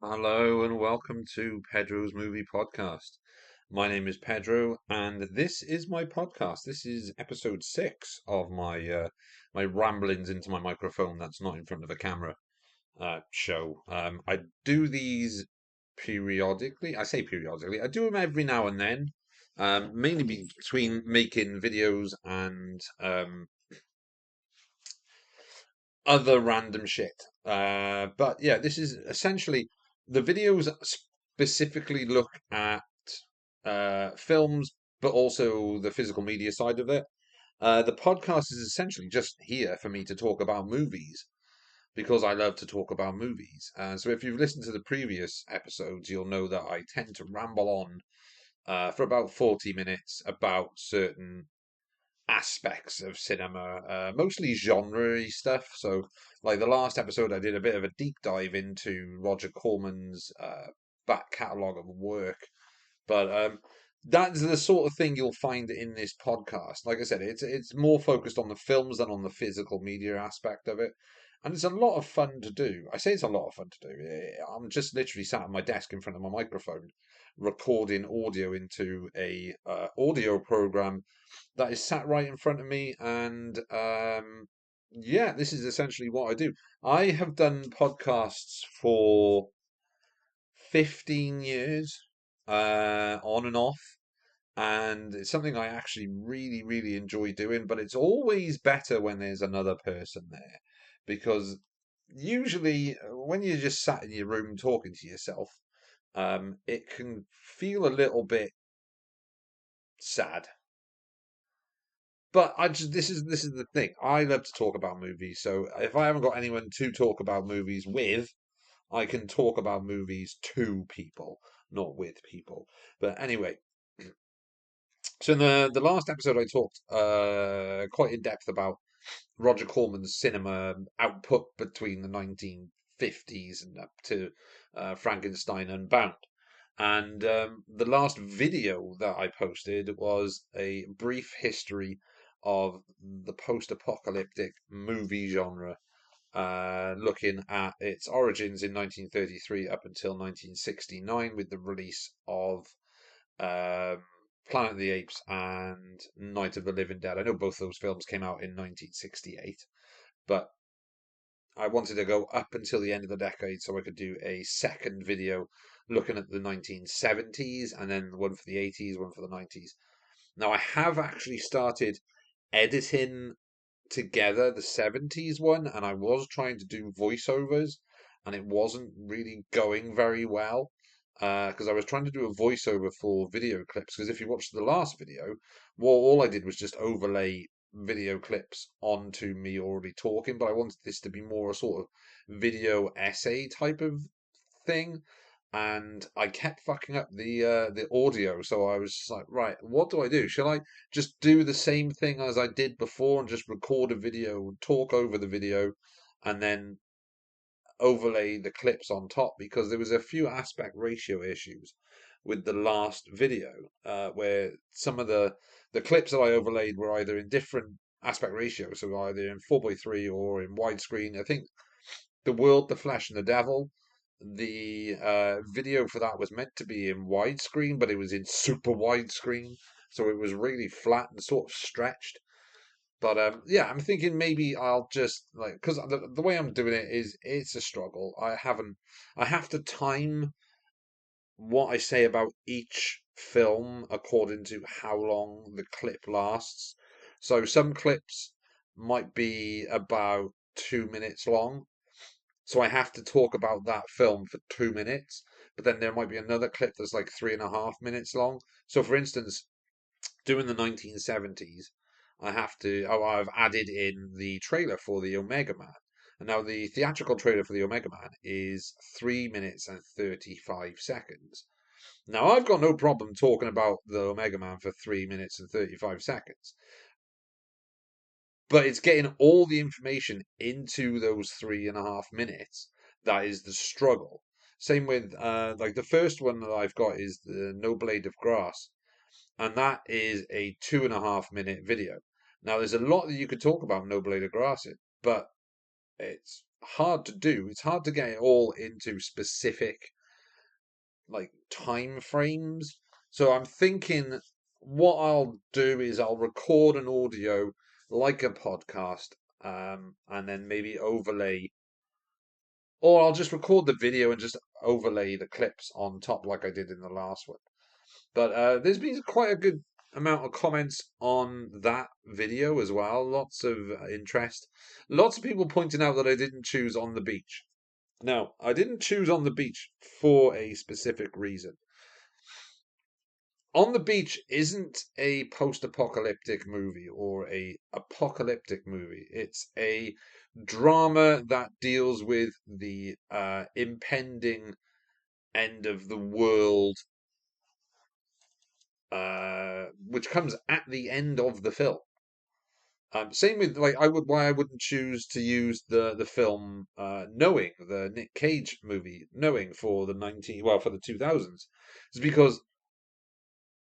Hello and welcome to Pedro's Movie Podcast. My name is Pedro, and this is my podcast. This is episode 6 of my ramblings into my microphone that's not in front of a camera show. I do these periodically. I say periodically. I do them every now and then, mainly between making videos and other random shit. But yeah, this is essentially the videos specifically look at films, but also the physical media side of it. The podcast is essentially just here for me to talk about movies because I love to talk about movies. So if you've listened to the previous episodes, you'll know that I tend to ramble on for about 40 minutes about certain aspects of cinema, mostly genre stuff. So, like the last episode, I did a bit of a deep dive into Roger Corman's back catalogue of work. But that's the sort of thing you'll find in this podcast. Like I said, it's more focused on the films than on the physical media aspect of it. And it's a lot of fun to do. I say it's a lot of fun to do. I'm just literally sat at my desk in front of my microphone, recording audio into a audio program that is sat right in front of me. And yeah, this is essentially what I do. I have done podcasts for 15 years, on and off. And it's something I actually really, really enjoy doing, but it's always better when there's another person there because usually when you're just sat in your room talking to yourself, it can feel a little bit sad. But this is the thing. I love to talk about movies, so if I haven't got anyone to talk about movies with, I can talk about movies to people, not with people. But anyway, so in the last episode, I talked quite in depth about Roger Corman's cinema output between the 1950s and up to Frankenstein Unbound. And the last video that I posted was a brief history of the post-apocalyptic movie genre, looking at its origins in 1933 up until 1969 with the release of um, Planet of the Apes and Night of the Living Dead. I know both those films came out in 1968, but I wanted to go up until the end of the decade so I could do a second video looking at the 1970s and then one for the 80s, one for the 90s. Now, I have actually started editing together the 70s one, and I was trying to do voiceovers, and it wasn't really going very well because I was trying to do a voiceover for video clips. Because if you watched the last video, well, all I did was just overlay video clips onto me already talking, but I wanted this to be more a sort of video essay type of thing. And I kept fucking up the audio, so I was just like, right, what do I do? Shall I just do the same thing as I did before and just record a video, talk over the video, and then overlay the clips on top? Because there was a few aspect ratio issues with the last video, where some of the clips that I overlaid were either in different aspect ratios, so either in 4:3 or in widescreen. I think The World, the Flesh, and the Devil. The video for that was meant to be in widescreen, but it was in super widescreen, so it was really flat and sort of stretched. But yeah, I'm thinking maybe I'll just like because the way I'm doing it is it's a struggle. I have to time what I say about each film according to how long the clip lasts. So some clips might be about 2 minutes long, so I have to talk about that film for 2 minutes, but then there might be another clip that's like 3.5 minutes long. So, for instance, doing the 1970s, I've added in the trailer for the Omega Man. And now the theatrical trailer for the Omega Man is 3 minutes and 35 seconds. Now, I've got no problem talking about the Omega Man for 3 minutes and 35 seconds, but it's getting all the information into those 3.5 minutes that is the struggle. Same with like the first one that I've got is the No Blade of Grass, and that is a 2.5 minute video. Now there's a lot that you could talk about No Blade of Grass in, but it's hard to do. It's hard to get it all into specific like time frames. So I'm thinking what I'll do is I'll record an audio like a podcast, and then maybe overlay, or I'll just record the video and just overlay the clips on top like I did in the last one. But there's been quite a good amount of comments on that video as well. Lots of interest. Lots of people pointing out that I didn't choose On the Beach. Now, I didn't choose On the Beach for a specific reason. On the Beach isn't a post-apocalyptic movie or a apocalyptic movie. It's a drama that deals with the impending end of the world, which comes at the end of the film. Same with like why I wouldn't choose to use the film Knowing, the Nick Cage movie Knowing for for the 2000s, is because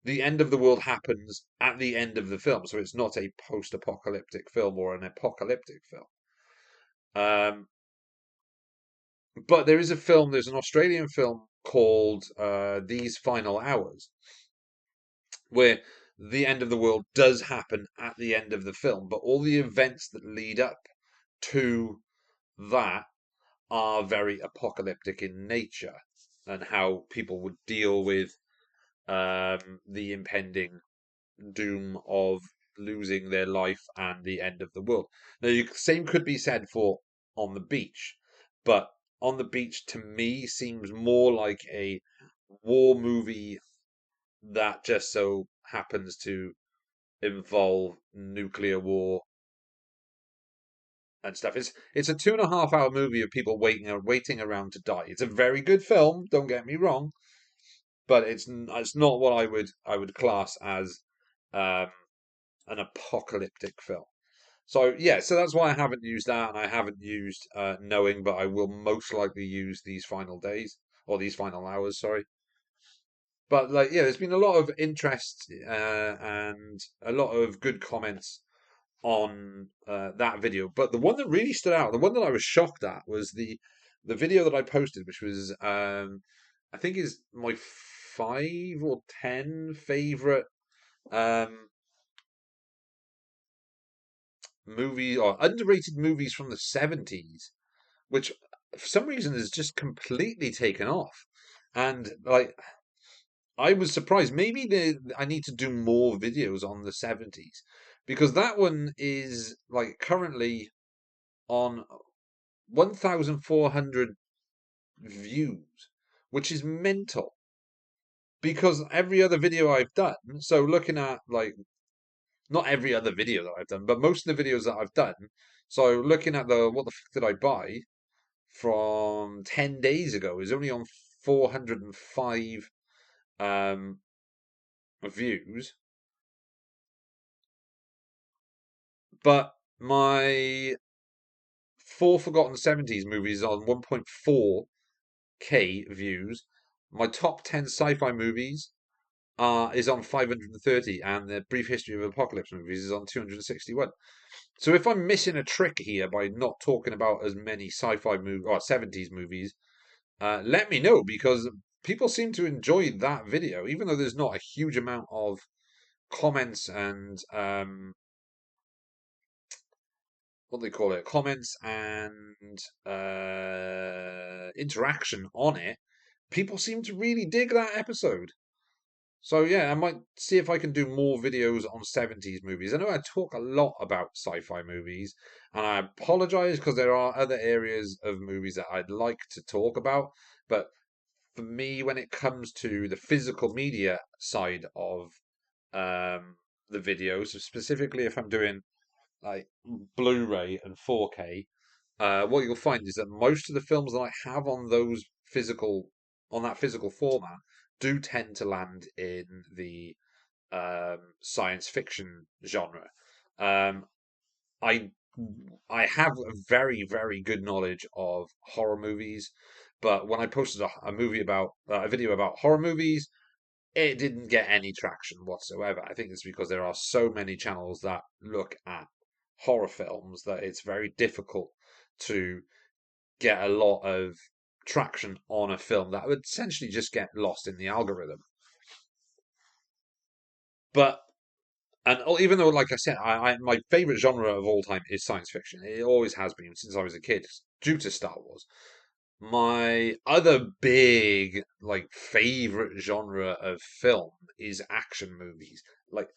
the end of the world happens at the end of the film, so it's not a post-apocalyptic film or an apocalyptic film. But there's an Australian film called These Final Hours, where the end of the world does happen at the end of the film, but all the events that lead up to that are very apocalyptic in nature and how people would deal with the impending doom of losing their life and the end of the world. Now, same could be said for On the Beach, but On the Beach to me seems more like a war movie that just so happens to involve nuclear war and stuff. It's a 2.5 hour movie of people waiting around to die. It's a very good film, don't get me wrong, but it's not what I would class as um, an apocalyptic film. So yeah, so that's why I haven't used that, and I haven't used Knowing, but I will most likely use These Final Days or These Final Hours. Sorry, but like yeah, there's been a lot of interest and a lot of good comments on that video. But the one that really stood out, the one that I was shocked at, was the video that I posted, which was I think is my 5 or 10 favorite um, movie or underrated movies from the 70s, which for some reason has just completely taken off. And like I was surprised. Maybe I need to do more videos on the 70s because that one is like currently on 1,400 views, which is mental because every other video I've done, so looking at like not every other video that I've done, but most of the videos that I've done, so looking at the what the fuck did I buy from 10 days ago is only on 405 um views, but my Four Forgotten 70s movies on 1.4K views. My top 10 sci-fi movies is on 530, and the Brief History of Apocalypse movies is on 261. So if I'm missing a trick here by not talking about as many sci-fi movies or 70s movies, let me know because people seem to enjoy that video, even though there's not a huge amount of comments and what do they call it? Comments and interaction on it. People seem to really dig that episode. So yeah, I might see if I can do more videos on 70s movies. I know I talk a lot about sci-fi movies, and I apologize because there are other areas of movies that I'd like to talk about. But for me, when it comes to the physical media side of the videos, so specifically if I'm doing like Blu-ray and 4K, what you'll find is that most of the films that I have on that physical format do tend to land in the science fiction genre. Um, I I have a very very good knowledge of horror movies, but when I posted a video about horror movies, it didn't get any traction whatsoever. I think it's because there are so many channels that look at horror films that it's very difficult to get a lot of traction on a film that would essentially just get lost in the algorithm. But even though, like I said, my favorite genre of all time is science fiction. It always has been since I was a kid, due to Star Wars. My other big, like, favorite genre of film is action movies. Like,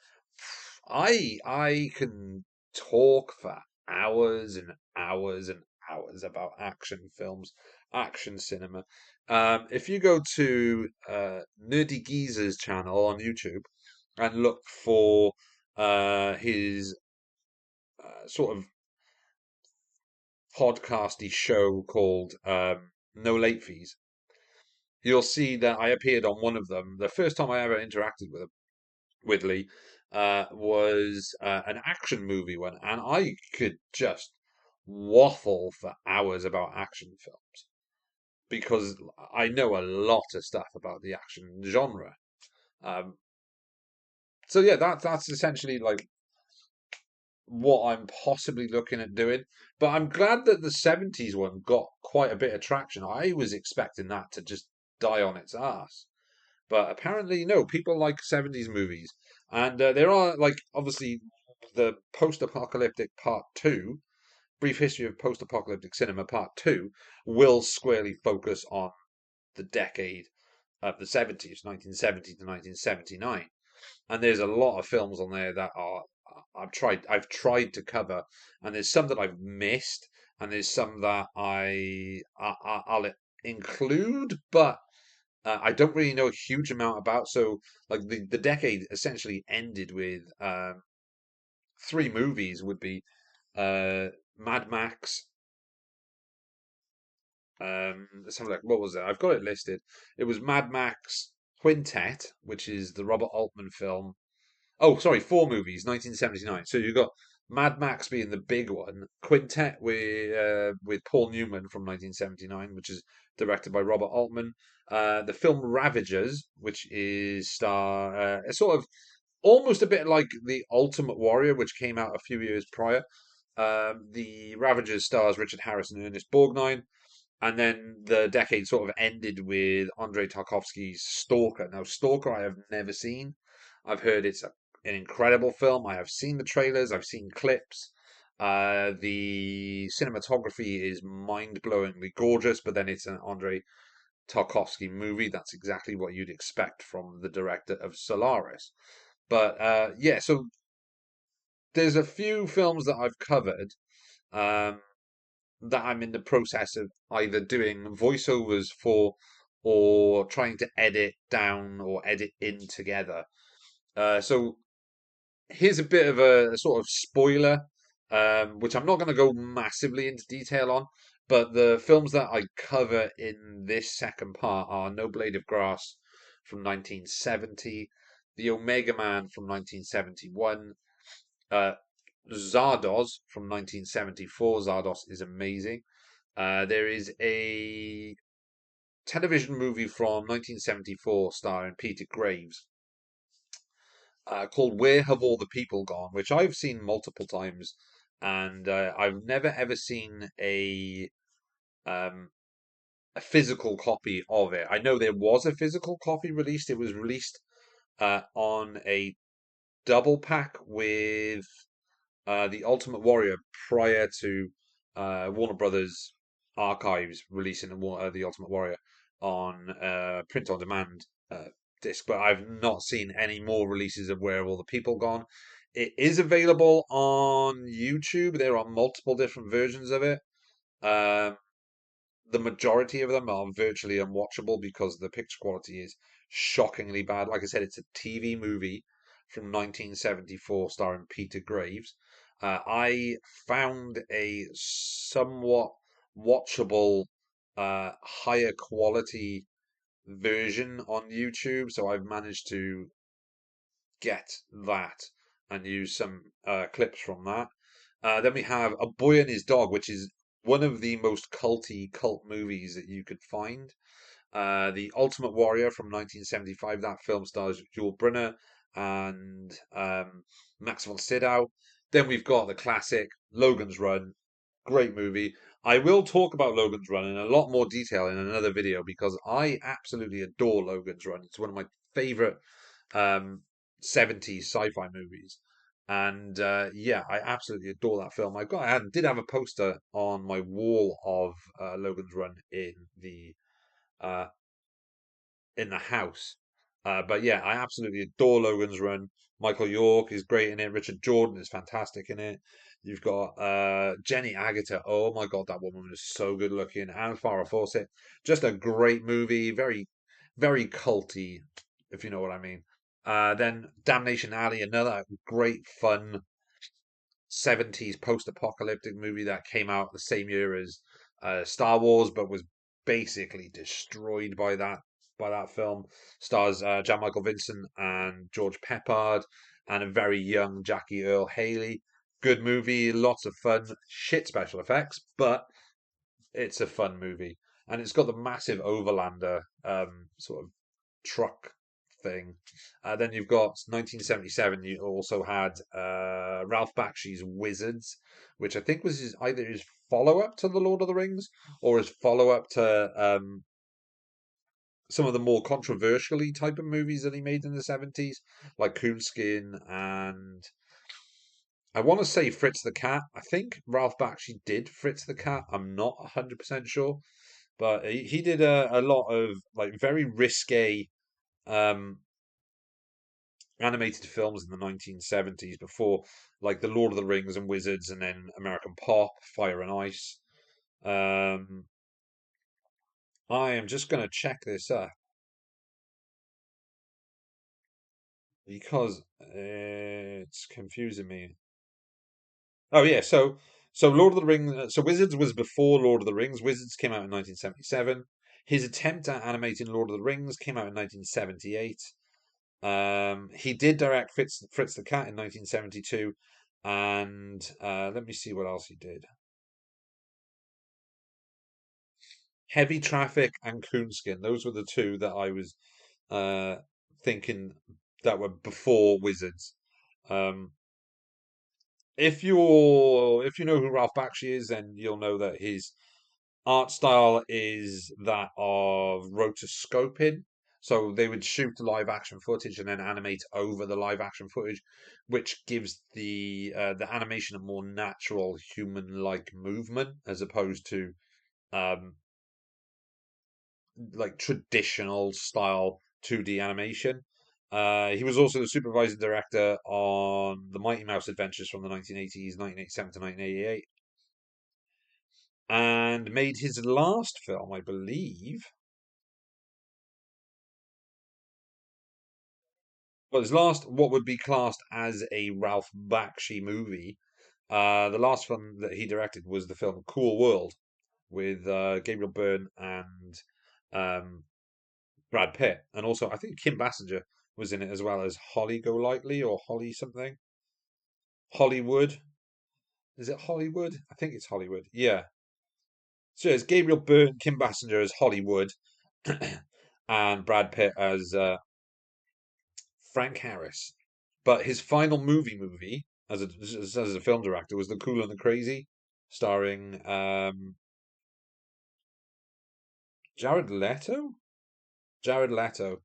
I can talk for hours and hours and hours about action films, action cinema. If you go to Nerdy Geezer's channel on YouTube and look for his sort of podcasty show called No Late Fees, you'll see that I appeared on one of them. The first time I ever interacted with Lee was an action movie one, and I could just waffle for hours about action films because I know a lot of stuff about the action genre. Um, so yeah, that's essentially like what I'm possibly looking at doing. But I'm glad that the 70s one got quite a bit of traction. I was expecting that to just die on its ass. But apparently, no, people like 70s movies. And there are, like, obviously, the post apocalyptic part two, Brief History of Post Apocalyptic Cinema part two, will squarely focus on the decade of the 70s, 1970 to 1979. And there's a lot of films on there that are I've tried to cover, and there's some that I've missed, and there's some that I'll include, but I don't really know a huge amount about. So, like, the decade essentially ended with three movies would be uh, Mad Max. Let's have a look. What was it? I've got it listed. It was Mad Max Quintet, which is the Robert Altman film. Oh, sorry, four movies, 1979. So you've got Mad Max being the big one, Quintet with Paul Newman from 1979, which is directed by Robert Altman. The film Ravagers, which is a sort of almost a bit like The Ultimate Warrior, which came out a few years prior. The Ravagers stars Richard Harris and Ernest Borgnine. And then the decade sort of ended with Andrei Tarkovsky's Stalker. Now, Stalker, I have never seen. I've heard it's an incredible film. I have seen the trailers, I've seen clips. The cinematography is mind-blowingly gorgeous, but then it's an Andrei Tarkovsky movie. That's exactly what you'd expect from the director of Solaris. But yeah, so there's a few films that I've covered. Um, that I'm in the process of either doing voiceovers for or trying to edit down or edit in together. So here's a bit of a sort of spoiler, which I'm not going to go massively into detail on, but the films that I cover in this second part are No Blade of Grass from 1970, The Omega Man from 1971, uh, Zardoz from 1974. Zardoz is amazing. There is a television movie from 1974 starring Peter Graves called Where Have All the People Gone, which I've seen multiple times, and I've never ever seen um, a physical copy of it. I know there was a physical copy released. It was released on a double pack with The Ultimate Warrior prior to Warner Brothers Archives releasing the Ultimate Warrior on print on demand disc, but I've not seen any more releases of Where Have All the People Gone. It is available on YouTube. There are multiple different versions of it. Um, the majority of them are virtually unwatchable because the picture quality is shockingly bad. Like I said, it's a TV movie from 1974 starring Peter Graves. I found a somewhat watchable, higher quality version on YouTube, so I've managed to get that and use some clips from that. Then we have A Boy and His Dog, which is one of the most cult movies that you could find. The Ultimate Warrior from 1975. That film stars Yul Brynner and Max von Sydow. Then we've got the classic Logan's Run, great movie. I will talk about Logan's Run in a lot more detail in another video because I absolutely adore Logan's Run. It's one of my favorite um, 70s sci-fi movies. And yeah, I absolutely adore that film. I did have a poster on my wall of Logan's Run uh, in the house. But yeah, I absolutely adore Logan's Run. Michael York is great in it. Richard Jordan is fantastic in it. You've got Jenny Agutter. Oh my God, that woman is so good looking. And Farrah Fawcett. Just a great movie. Very, very culty, if you know what I mean. Then Damnation Alley, another great fun 70s post-apocalyptic movie that came out the same year as Star Wars, but was basically destroyed by that film. Stars Jan Michael Vincent and George Peppard and a very young Jackie Earl Haley. Good movie, lots of fun, shit special effects, but it's a fun movie, and it's got the massive Overlander sort of truck thing. Then you've got 1977. You also had Ralph Bakshi's Wizards, which I think was either his follow up to the Lord of the Rings or his follow up to some of the more controversially type of movies that he made in the 70s, like Coonskin and I want to say Fritz the Cat. I think Ralph Bakshi did Fritz the Cat. I'm not 100% sure, but he did a lot of like very risque um, animated films in the 1970s before like The Lord of the Rings and Wizards and then American Pop, Fire and Ice. Um, I am just going to check this up because it's confusing me. Oh yeah, so Lord of the Rings, so Wizards was before Lord of the Rings. Wizards came out in 1977. His attempt at animating Lord of the Rings came out in 1978. He did direct Fritz the Cat in 1972, and let me see what else he did. Heavy Traffic and Coonskin. Those were the two that I was uh, thinking that were before Wizards. Um, if you know who Ralph Bakshi is, then you'll know that his art style is that of rotoscoping. So they would shoot live action footage and then animate over the live action footage, which gives the animation a more natural human like movement as opposed to um, like traditional style 2D animation. He was also the supervising director on the Mighty Mouse Adventures from the 1980s, 1987 to 1988, and made his last film, I believe. Well, his last, what would be classed as a Ralph Bakshi movie, the last film that he directed was the film Cool World with Gabriel Byrne and um, Brad Pitt, and also I think Kim Basinger was in it as well as Holly Golightly or Holly something. Hollywood. Is it Hollywood? I think it's Hollywood. Yeah. So it's Gabriel Byrne, Kim Basinger as Hollywood, and Brad Pitt as Frank Harris. But his final movie as a film director was The Cool and the Crazy, starring Jared Leto, Jared Leto,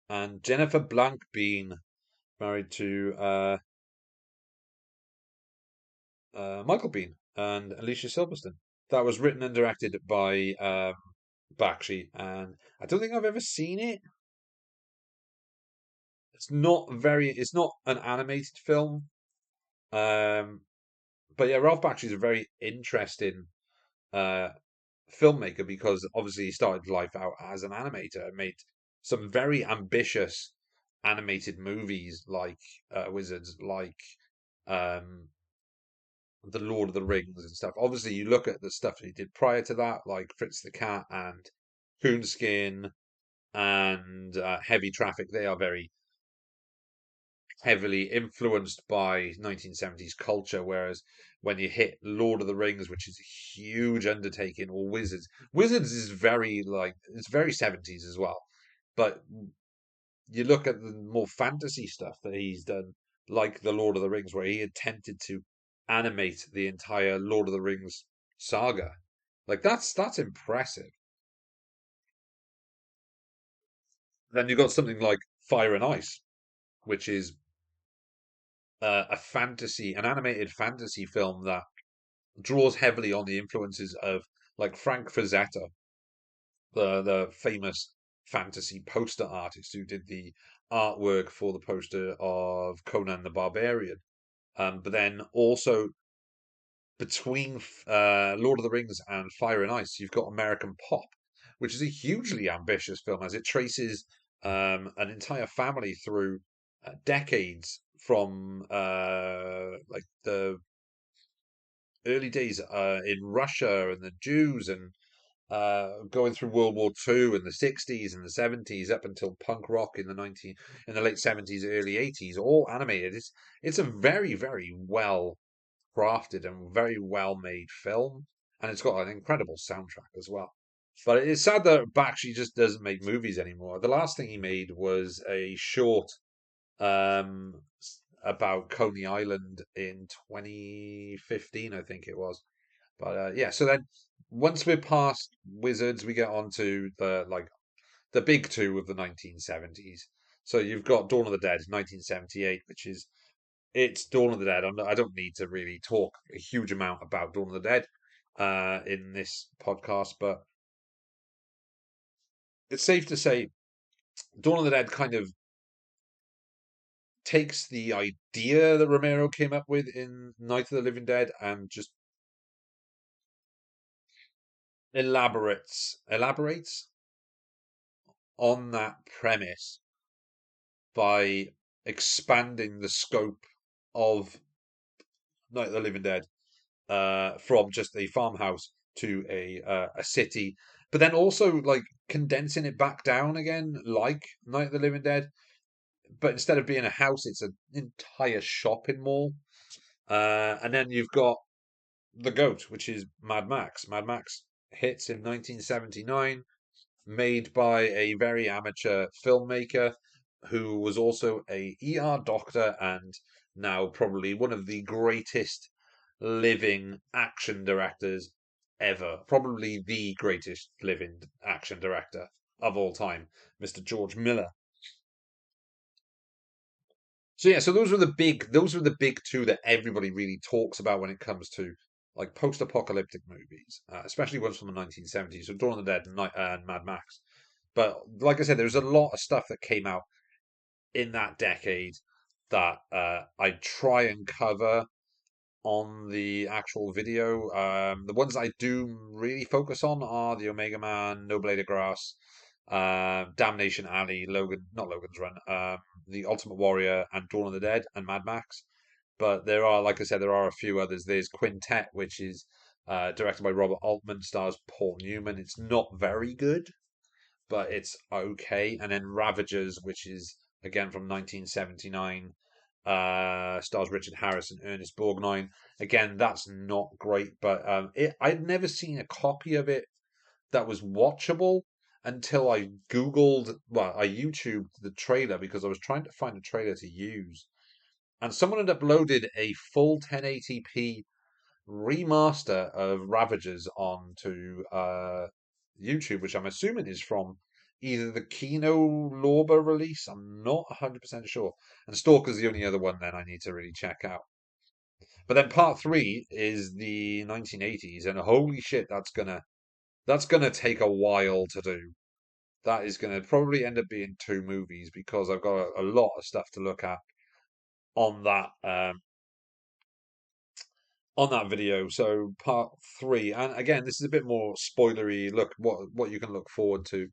and Jennifer Blanc Bean, married to Michael Bean and Alicia Silverstone. That was written and directed by Bakshi, and I don't think I've ever seen it. It's not an animated film. Um, but yeah, Ralph Bakshi is a very interesting uh, filmmaker because obviously he started life out as an animator and made some very ambitious animated movies like Wizards, like um, The Lord of the Rings and stuff. Obviously, you look at the stuff he did prior to that, like Fritz the Cat and Coonskin and Heavy Traffic. They are very heavily influenced by 1970s culture, whereas when you hit Lord of the Rings, which is a huge undertaking, or Wizards is very like it's very 70s as well. But you look at the more fantasy stuff that he's done, like the Lord of the Rings, where he attempted to animate the entire Lord of the Rings saga. Like that's impressive. Then you've got something like Fire and Ice, which is an animated fantasy film that draws heavily on the influences of like Frank Frazetta, the famous fantasy poster artist who did the artwork for the poster of Conan the Barbarian. But then also between Lord of the Rings and Fire and Ice, you've got American Pop, which is a hugely ambitious film as it traces an entire family through decades from like the early days in Russia and the Jews and going through World War II in the 60s and the 70s up until punk rock in the late 70s, early 80s, all animated. It's a very well crafted and very well made film, and it's got an incredible soundtrack as well. But it's sad that Bakshi just doesn't make movies anymore. The last thing he made was a short about Coney Island in 2015, I think it was. But yeah, so then once we're past Wizards, we get on to the big two of the 1970s. So you've got Dawn of the Dead, 1978, which is it's Dawn of the Dead. I don't need to really talk a huge amount about Dawn of the Dead in this podcast, but it's safe to say Dawn of the Dead kind of takes the idea that Romero came up with in Night of the Living Dead and just elaborates on that premise by expanding the scope of Night of the Living Dead from just a farmhouse to a city, but then also like condensing it back down again, like Night of the Living Dead. But instead of being a house, it's an entire shopping mall. And then you've got the goat, which is Mad Max. Mad Max hits in 1979, made by a very amateur filmmaker who was also a ER doctor and now probably one of the greatest living action directors ever. Probably the greatest living action director of all time, Mr. George Miller. So yeah, so those were the big two that everybody really talks about when it comes to like post-apocalyptic movies, especially ones from the 1970s. So Dawn of the Dead and Mad Max. But like I said, there's a lot of stuff that came out in that decade that I try and cover on the actual video. The ones I do really focus on are the Omega Man, No Blade of Grass, Damnation Alley, not Logan's Run, the Ultimate Warrior, and Dawn of the Dead, and Mad Max. But there are, like I said, there are a few others. There's Quintet, which is directed by Robert Altman, stars Paul Newman. It's not very good, but it's okay. And then Ravagers, which is again from 1979, stars Richard Harris and Ernest Borgnine. Again, that's not great, but I'd never seen a copy of it that was watchable until I Googled, well, I YouTubed the trailer because I was trying to find a trailer to use. And someone had uploaded a full 1080p remaster of Ravagers onto YouTube, which I'm assuming is from either the Kino Lorber release. I'm not 100% sure. And Stalker's the only other one then I need to really check out. But then part three is the 1980s, and holy shit, that's gonna take a while to do. That is gonna probably end up being two movies because I've got a lot of stuff to look at on that video. So part three, and again, this is a bit more spoilery. Look what you can look forward to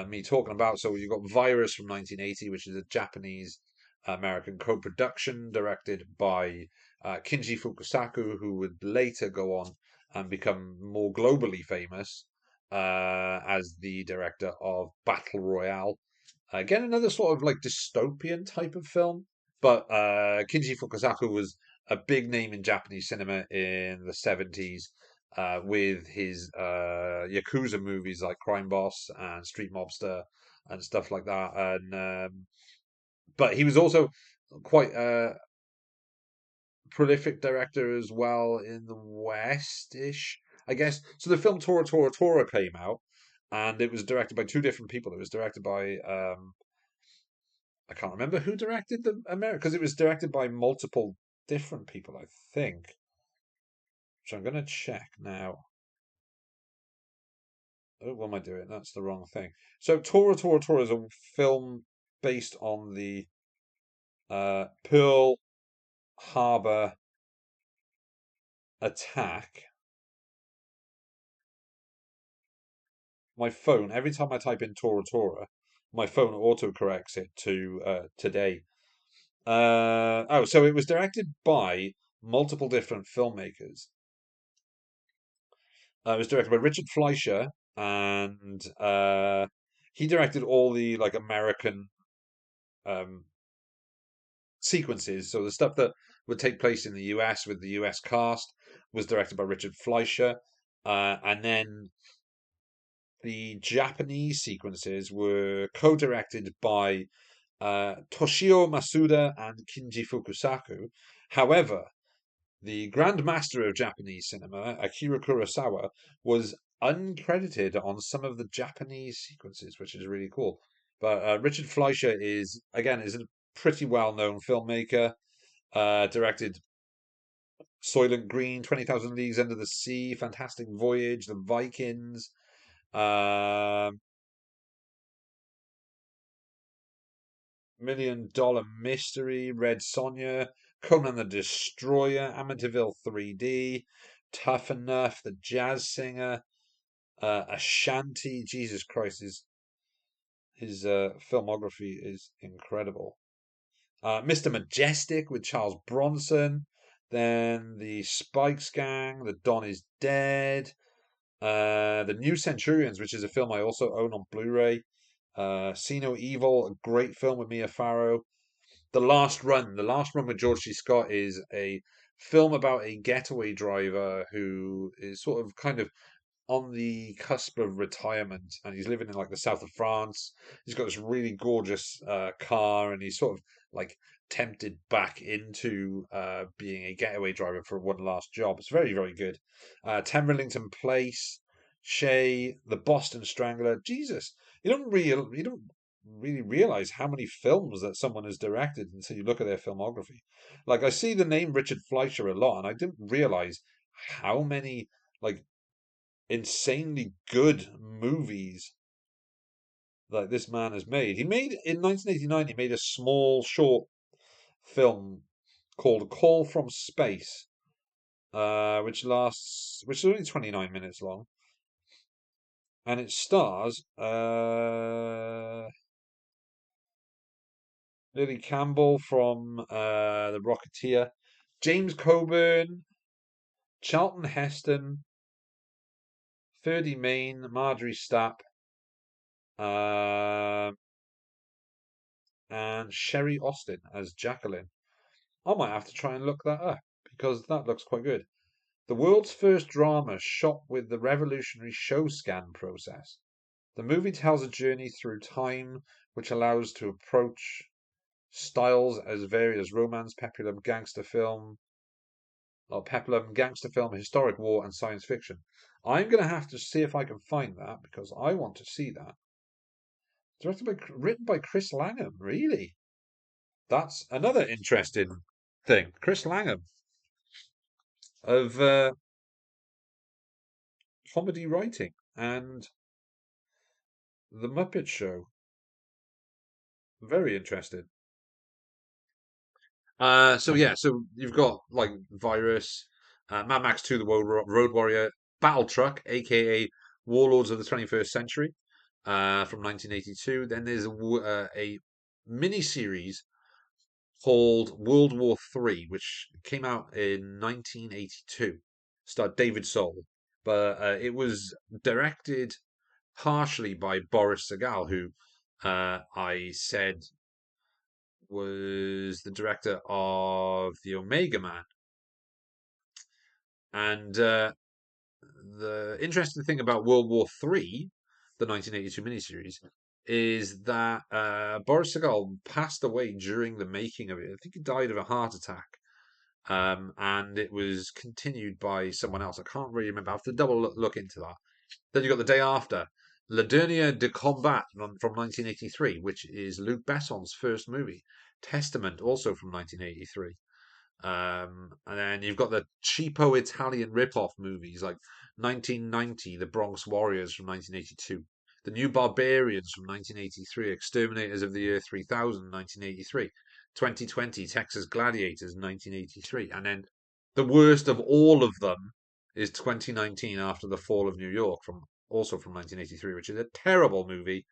me talking about. So you've got Virus from 1980, which is a Japanese American co-production directed by Kinji Fukusaku, who would later go on and become more globally famous as the director of Battle Royale. Again, another sort of like dystopian type of film. But Kinji Fukusaku was a big name in Japanese cinema in the 70s with his Yakuza movies like Crime Boss and Street Mobster and stuff like that. And but he was also quite a prolific director as well in the West-ish. I guess so. The film Tora Tora Tora came out, and it was directed by two different people. It was directed by I can't remember who directed the America because it was directed by multiple different people. I think. So I'm going to check now. Oh, what am I doing? That's the wrong thing. So Tora Tora Tora is a film based on the Pearl Harbor attack. My phone, every time I type in Tora Tora, my phone autocorrects it to today. So it was directed by multiple different filmmakers. It was directed by Richard Fleischer, and he directed all the like American um, sequences. So the stuff that would take place in the US with the US cast was directed by Richard Fleischer, and then the Japanese sequences were co-directed by Toshio Masuda and Kinji Fukusaku. However, the Grand Master of Japanese cinema, Akira Kurosawa, was uncredited on some of the Japanese sequences, which is really cool. But Richard Fleischer is a pretty well-known filmmaker. Directed Soylent Green, 20,000 Leagues Under the Sea, Fantastic Voyage, The Vikings, um $1 Million Mystery, Red Sonja, Conan the Destroyer, Amityville 3D, Tough Enough, The Jazz Singer, Ashanti. Jesus Christ, his filmography is incredible. Mr. Majestic with Charles Bronson, then the Spikes Gang, The Don is Dead, The New Centurions, which is a film I also own on Blu-ray. See No Evil, a great film with Mia Farrow. The Last Run. The Last Run with George C. Scott is a film about a getaway driver who is sort of kind of on the cusp of retirement, and he's living in like the south of France. He's got this really gorgeous car, and he's sort of like tempted back into being a getaway driver for one last job. It's very, very good. 10 Rillington Place, Shay, The Boston Strangler. Jesus, you don't really realize how many films that someone has directed until you look at their filmography. Like I see the name Richard Fleischer a lot, and I didn't realize how many like insanely good movies that this man has made. He made in 1989. He made a small short film called "Call from Space," which is only 29 minutes long, and it stars Lily Campbell from The Rocketeer, James Coburn, Charlton Heston, Ferdy Mayne, Marjorie Stapp, uh, and Sherry Austin as Jacqueline. I might have to try and look that up because that looks quite good. The world's first drama shot with the revolutionary show scan process. The movie tells a journey through time which allows to approach styles as varied as romance, peplum, gangster film, historic war, and science fiction. I'm going to have to see if I can find that because I want to see that. Written by Chris Langham, really? That's another interesting thing. Chris Langham of comedy writing and The Muppet Show. Very interesting. So you've got like Virus, Mad Max 2, The Road Warrior, Battle Truck, aka Warlords of the 21st Century, from 1982. Then there's a mini series called World War Three, which came out in 1982. Starred David Soul, but it was directed partially by Boris Sagal, who I said was the director of The Omega Man. And the interesting thing about World War Three, the 1982 miniseries, is that Boris Sagal passed away during the making of it. I think he died of a heart attack. And it was continued by someone else. I can't really remember. I have to double look into that. Then you got the day after, Le Dernier de Combat from 1983, which is Luc Besson's first movie. Testament, also from 1983. And then you've got the cheapo Italian rip-off movies like 1990, The Bronx Warriors from 1982, The New Barbarians from 1983, Exterminators of the Year 3000, 1983, 2020, Texas Gladiators, 1983, and then the worst of all of them is 2019, After the Fall of New York, from 1983, which is a terrible movie.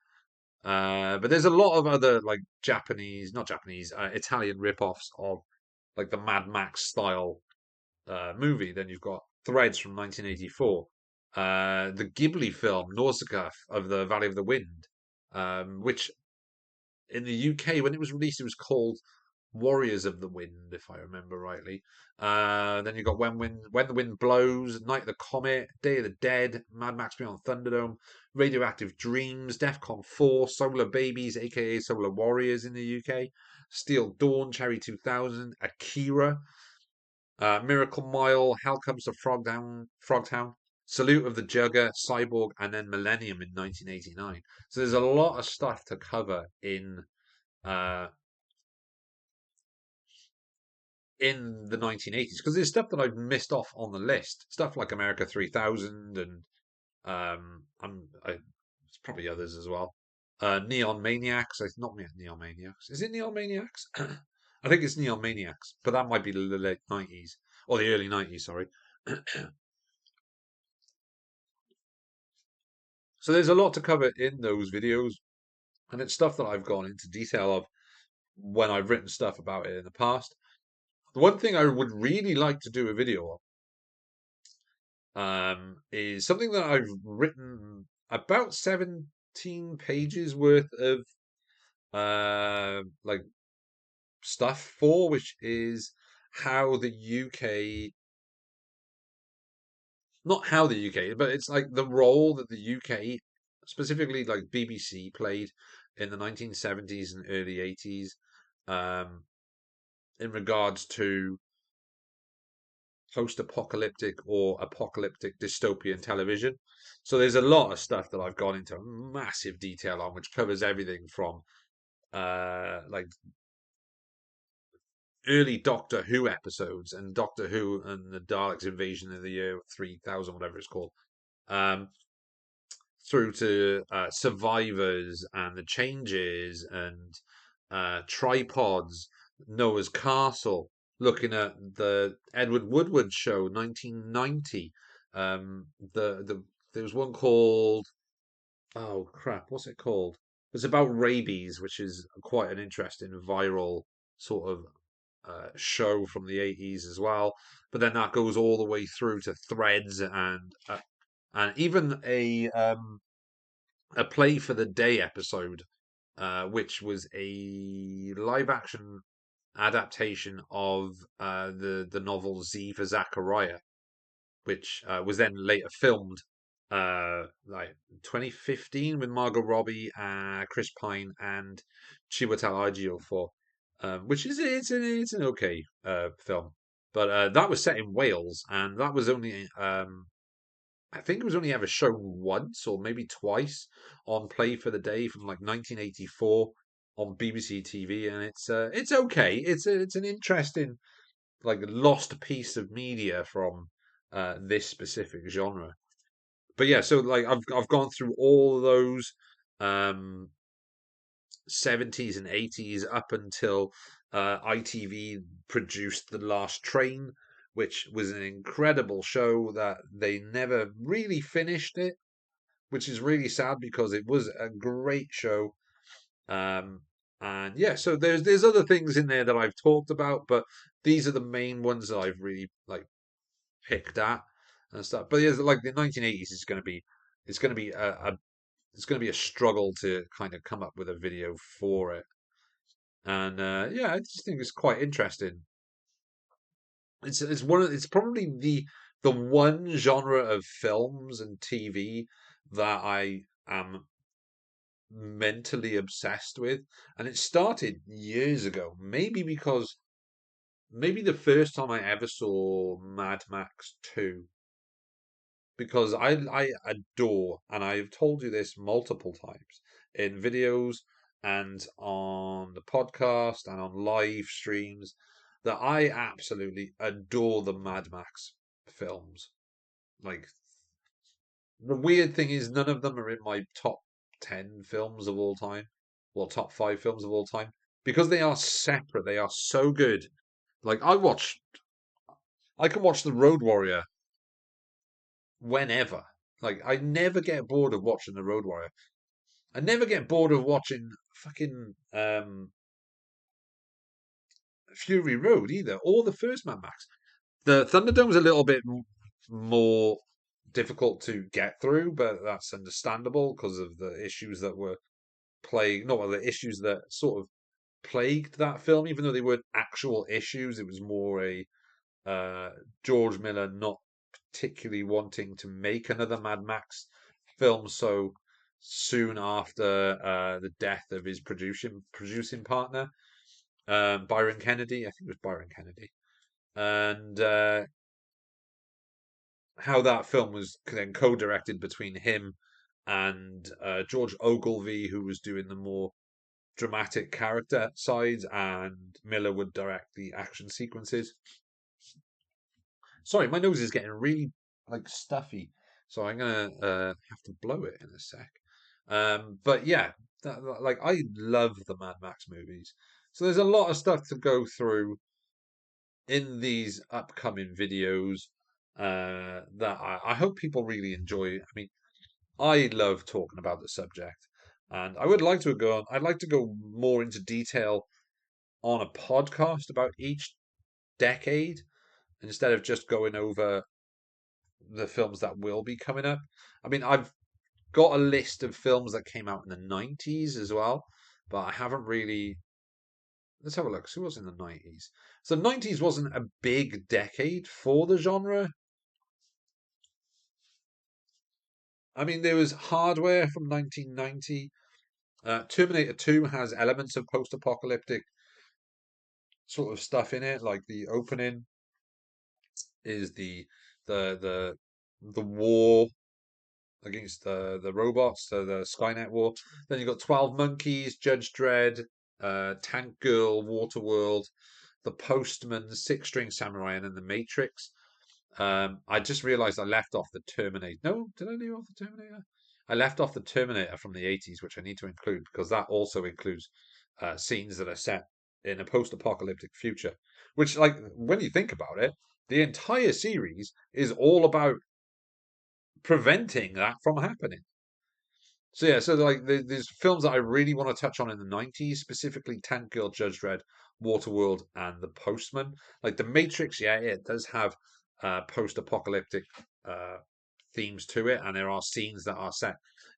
But there's a lot of other like not Japanese, Italian rip-offs of like the Mad Max style movie. Then you've got Threads from 1984, the Ghibli film Nausicaa of the Valley of the Wind, which in the UK when it was released it was called Warriors of the Wind, if I remember rightly. Then you've got When the Wind Blows, Night of the Comet, Day of the Dead, Mad Max Beyond Thunderdome, Radioactive Dreams, DEFCON 4, Solar Babies, aka Solar Warriors in the UK, Steel Dawn, Cherry 2000, Akira, Miracle Mile, Hell Comes to Frogtown, Salute of the Jugger, Cyborg, and then Millennium in 1989. So there's a lot of stuff to cover uh, in the 1980s because there's stuff that I've missed off on the list. Stuff like America 3000 and it's probably others as well. Neon Maniacs, it's not Neon Maniacs. Is it Neon Maniacs? I think it's Neon Maniacs, but that might be the late 90s or the early 90s, sorry. So there's a lot to cover in those videos, and it's stuff that I've gone into detail of when I've written stuff about it in the past. The one thing I would really like to do a video is something that I've written about 17 pages worth of like stuff for, which is how the UK, not how the UK, but it's like the role that the UK, specifically like BBC, played in the 1970s and early 80s um, in regards to post-apocalyptic or apocalyptic dystopian television. So there's a lot of stuff that I've gone into massive detail on, which covers everything from like early Doctor Who episodes and Doctor Who and the Daleks invasion of the year 3000, whatever it's called, um, through to Survivors and the Changes and Tripods, Noah's Castle, looking at the Edward Woodward show 1990. There was one called, oh crap, what's it called? It's about rabies, which is quite an interesting viral sort of show from the 80s as well. But then that goes all the way through to Threads and even a Play for the Day episode, which was a live action adaptation of the novel Z for Zachariah, which was then later filmed like 2015 with Margot Robbie, Chris Pine, and Chiwetel Ejiofor, which is it's an okay film, but that was set in Wales, and that was only I think it was only ever shown once or maybe twice on Play for the Day from like 1984 on BBC TV, and it's okay. It's an interesting like lost piece of media from this specific genre. But yeah, so like I've gone through all of those um 70s and 80s up until ITV produced The Last Train, which was an incredible show that they never really finished it, which is really sad because it was a great show. Um, and yeah, so there's other things in there that I've talked about, but these are the main ones that I've really like picked at and stuff. But yeah, like the 1980s is going to be it's going to be it's going to be a struggle to kind of come up with a video for it. And yeah, I just think it's quite interesting. It's probably the one genre of films and TV that I am mentally obsessed with, and it started years ago. Maybe because maybe the first time I ever saw Mad Max 2, because I adore, and I've told you this multiple times in videos and on the podcast and on live streams, that I absolutely adore the Mad Max films. Like, the weird thing is, none of them are in my top 10 films of all time, well, top 5 films of all time, because they are separate. They are so good. Like, I can watch The Road Warrior whenever. Like, I never get bored of watching The Road Warrior. I never get bored of watching fucking Fury Road either, or the first Mad Max. The Thunderdome's a little bit more difficult to get through, but that's understandable because of the issues that were not well, the issues that sort of plagued that film, even though they weren't actual issues. It was more a uh, George Miller not particularly wanting to make another Mad Max film so soon after the death of his producing partner, Byron Kennedy. I think it was Byron Kennedy, and how that film was then co-directed between him and George Ogilvy, who was doing the more dramatic character sides, and Miller would direct the action sequences. Sorry, my nose is getting really like stuffy, so I'm gonna have to blow it in a sec. But yeah, like I love the Mad Max movies, so there's a lot of stuff to go through in these upcoming videos that I hope people really enjoy. I mean, I love talking about the subject, and I would like to go on. I'd like to go more into detail on a podcast about each decade instead of just going over the films that will be coming up. I mean, I've got a list of films that came out in the 90s as well, but I haven't really. Let's have a look. So who was in the 90s? So the 90s wasn't a big decade for the genre. I mean, there was Hardware from 1990. Terminator 2 has elements of post-apocalyptic sort of stuff in it, like the opening is the the the war against the robots, so the Skynet war. Then you've got 12 Monkeys, Judge Dredd, Tank Girl, Waterworld, The Postman, Six String Samurai, and then The Matrix. I just realized I left off the Terminator. No, did I leave off the Terminator? I left off the Terminator from the 80s, which I need to include because that also includes scenes that are set in a post-apocalyptic future. Which, like, when you think about it, the entire series is all about preventing that from happening. So yeah, so like there's films that I really want to touch on in the 90s, specifically Tank Girl, Judge Dredd, Waterworld, and The Postman. Like The Matrix, yeah, it does have post-apocalyptic uh, themes to it, and there are scenes that are set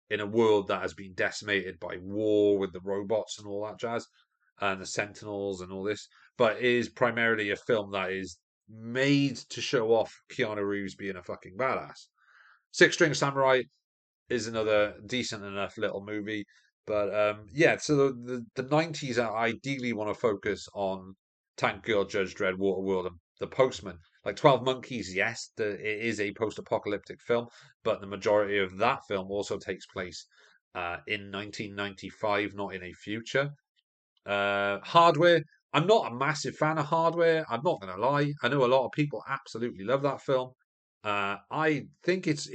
in a world that has been decimated by war with the robots and all that jazz, and the Sentinels and all this. But it is primarily a film that is made to show off Keanu Reeves being a fucking badass. Six String Samurai is another decent enough little movie. But yeah, so the 90s, I ideally want to focus on Tank Girl, Judge Dredd, Waterworld, and The Postman. Like 12 Monkeys, yes, it is a post apocalyptic film, but the majority of that film also takes place in 1995, not in a future. Hardware, I'm not a massive fan of Hardware. I'm not going to lie. I know a lot of people absolutely love that film. I think it's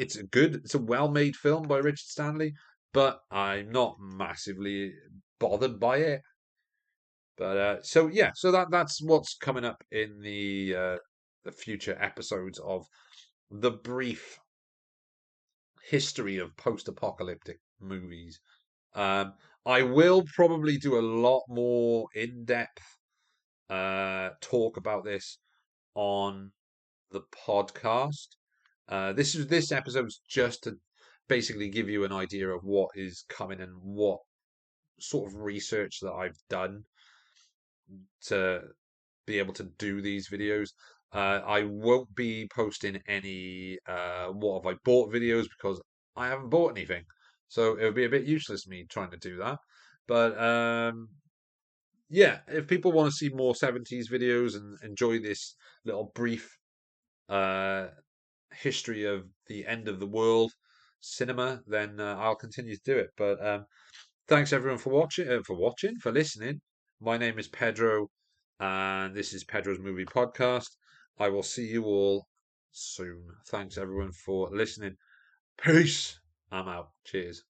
a well-made film by Richard Stanley, but I'm not massively bothered by it. But so yeah, so that's what's coming up in the future episodes of the brief history of post-apocalyptic movies. Um, I will probably do a lot more in-depth talk about this on the podcast. This episode's just to basically give you an idea of what is coming and what sort of research that I've done to be able to do these videos. I won't be posting any what have I bought videos because I haven't bought anything. So it would be a bit useless me trying to do that. But yeah, if people want to see more 70s videos and enjoy this little brief uh, history of the end of the world cinema, then I'll continue to do it. But thanks everyone for listening. My name is Pedro, and this is Pedro's Movie Podcast. I will see you all soon. Thanks everyone for listening. Peace. I'm out. Cheers.